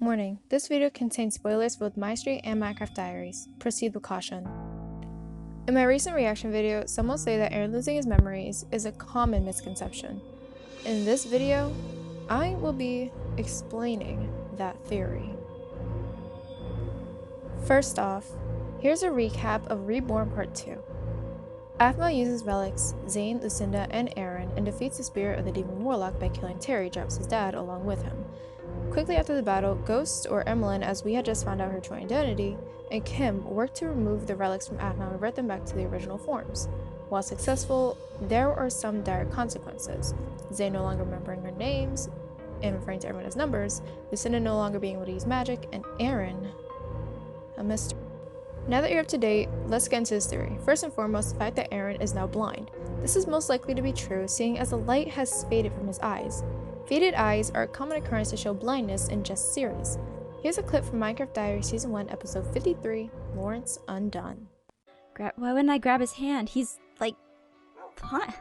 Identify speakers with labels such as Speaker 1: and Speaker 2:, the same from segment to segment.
Speaker 1: Warning, this video contains spoilers for both MYSTREET and Minecraft Diaries. Proceed with caution. In my recent reaction video, some will say that Aaron losing his memories is a common misconception. In this video, I will be explaining that theory. First off, here's a recap of Reborn Part 2. Aphmaus uses relics, Zane, Lucinda, and Aaron, and defeats the spirit of the demon warlock by killing Terry, drops his dad along with him. Quickly after the battle, Ghost, or Emmeline, as we had just found out her true identity, and Kim worked to remove the relics from Aphmaus and revert them back to the original forms. While successful, there are some dire consequences. Zane no longer remembering her names and referring to everyone as numbers, Lucinda no longer being able to use magic, and Aaron a mystery. Now that you're up to date, let's get into this theory. First and foremost, the fact that Aaron is now blind. This is most likely to be true, seeing as the light has faded from his eyes. Faded eyes are a common occurrence to show blindness in Just series. Here's a clip from Minecraft Diaries Season 1, Episode 53, Lawrence Undone.
Speaker 2: Why wouldn't I grab his hand? He's like... What?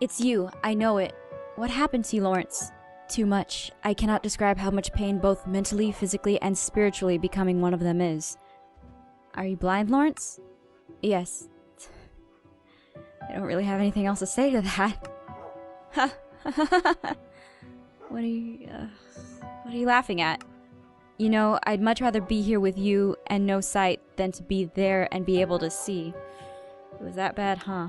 Speaker 2: It's you. I know it. What happened to you, Lawrence? Too much. I cannot describe how much pain both mentally, physically, and spiritually becoming one of them is. Are you blind, Lawrence? Yes. I don't really have anything else to say to that. Ha! What are you laughing at? You know, I'd much rather be here with you and no sight than to be there and be able to see. It was that bad, huh?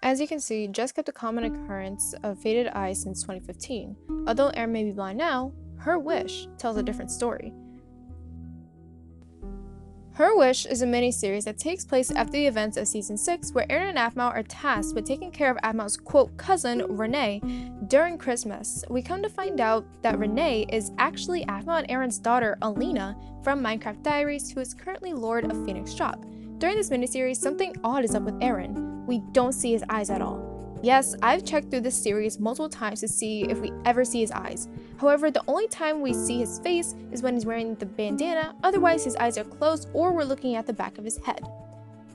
Speaker 1: As you can see, Jess kept a common occurrence of faded eyes since 2015. Although Aaron may be blind now, her wish tells a different story. Her Wish is a mini-series that takes place after the events of Season 6, where Aaron and Aphmaus are tasked with taking care of Aphmaus' quote cousin, Renee, during Christmas. We come to find out that Renee is actually Aphmaus and Aaron's daughter, Alina, from Minecraft Diaries, who is currently Lord of Phoenix Shop. During this mini-series, something odd is up with Aaron. We don't see his eyes at all. Yes, I've checked through this series multiple times to see if we ever see his eyes. However, the only time we see his face is when he's wearing the bandana, otherwise his eyes are closed or we're looking at the back of his head.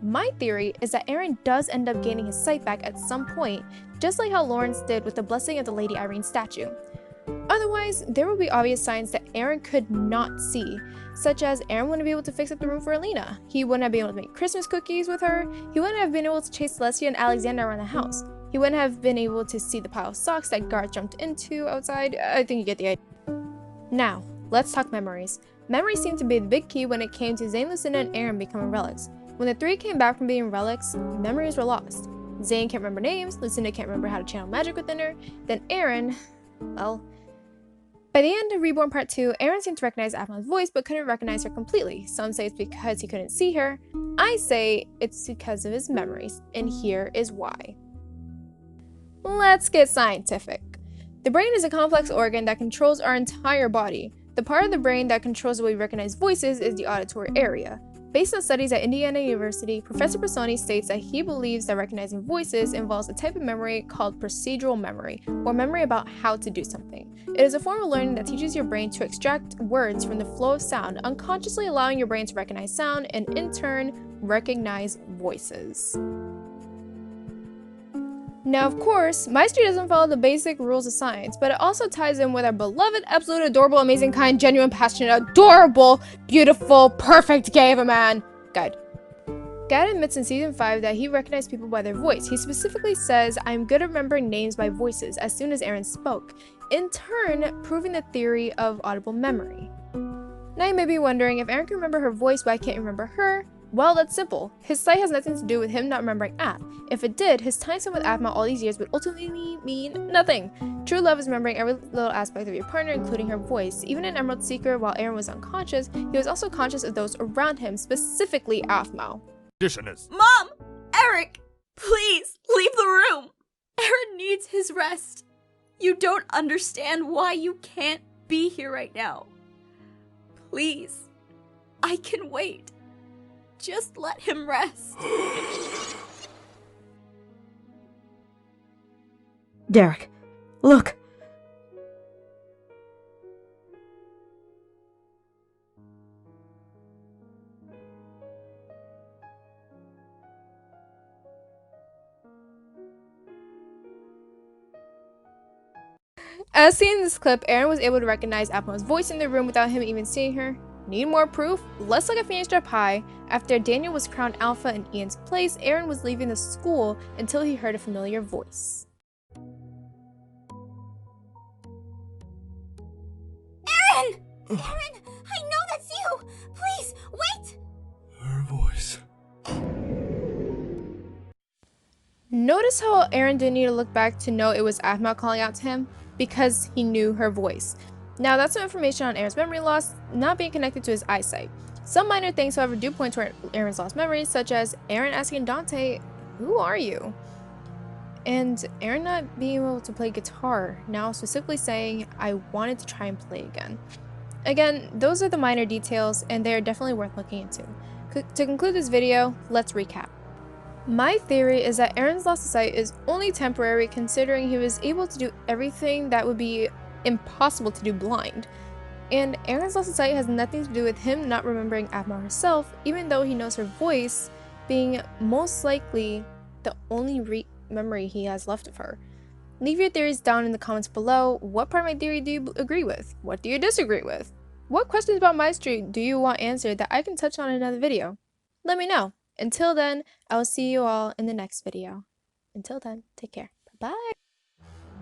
Speaker 1: My theory is that Aaron does end up gaining his sight back at some point, just like how Lawrence did with the blessing of the Lady Irene statue. Otherwise, there would be obvious signs that Aaron could not see, such as Aaron wouldn't be able to fix up the room for Alina, he wouldn't have been able to make Christmas cookies with her, he wouldn't have been able to chase Celestia and Alexander around the house. He wouldn't have been able to see the pile of socks that Garth jumped into outside. I think you get the idea. Now, let's talk memories. Memories seemed to be the big key when it came to Zane, Lucinda, and Aaron becoming relics. When the three came back from being relics, memories were lost. Zane can't remember names, Lucinda can't remember how to channel magic within her, then Aaron, well... By the end of Reborn Part 2, Aaron seemed to recognize Aphmaus' voice but couldn't recognize her completely. Some say it's because he couldn't see her. I say it's because of his memories, and here is why. Let's get scientific. The brain is a complex organ that controls our entire body. The part of the brain that controls the way we recognize voices is the auditory area. Based on studies at Indiana University, Professor Personi states that he believes that recognizing voices involves a type of memory called procedural memory, or memory about how to do something. It is a form of learning that teaches your brain to extract words from the flow of sound, unconsciously allowing your brain to recognize sound and in turn recognize voices. Now, of course, MYSTREET doesn't follow the basic rules of science, but it also ties in with our beloved, absolute, adorable, amazing, kind, genuine, passionate, adorable, beautiful, perfect gay of a man guide. Gad admits in Season 5 that he recognized people by their voice. He specifically says, "I'm good at remembering names by voices," as soon as Aaron spoke, in turn proving the theory of audible memory. Now you may be wondering, if Aaron can remember her voice, why can't he remember her? Well, that's simple. His sight has nothing to do with him not remembering Aph. If it did, his time spent with Aphmaus all these years would ultimately mean nothing. True love is remembering every little aspect of your partner, including her voice. Even in Emerald Seeker, while Aaron was unconscious, he was also conscious of those around him, specifically Aphmaus.
Speaker 3: Mom! Eric! Please, leave the room! Aaron needs his rest. You don't understand why you can't be here right now. Please, I can wait. Just let him rest.
Speaker 4: Derek, look!
Speaker 1: As seen in this clip, Aaron was able to recognize Aphmaus' voice in the room without him even seeing her. Need more proof? Let's look at Phoenix Drop High. After Daniel was crowned Alpha in Ian's place, Aaron was leaving the school until he heard a familiar voice.
Speaker 3: Aaron! Aaron, I know that's you! Please, wait!
Speaker 5: Her voice.
Speaker 1: Notice how Aaron didn't need to look back to know it was Aphmau calling out to him, because he knew her voice. Now that's some information on Aaron's memory loss not being connected to his eyesight. Some minor things, however, do point toward Aaron's lost memories, such as Aaron asking Dante, "Who are you?" And Aaron not being able to play guitar, now specifically saying, "I wanted to try and play again." Again, those are the minor details, and they are definitely worth looking into. To conclude this video, let's recap. My theory is that Aaron's loss of sight is only temporary, considering he was able to do everything that would be impossible to do blind. And Aaron's loss of sight has nothing to do with him not remembering Aphmau herself, even though he knows her voice, being most likely the only memory he has left of her. Leave your theories down in the comments below. What part of my theory do you agree with? What do you disagree with? What questions about MYSTREET do you want answered that I can touch on in another video? Let me know. Until then, I will see you all in the next video. Until then, take care. Bye-bye.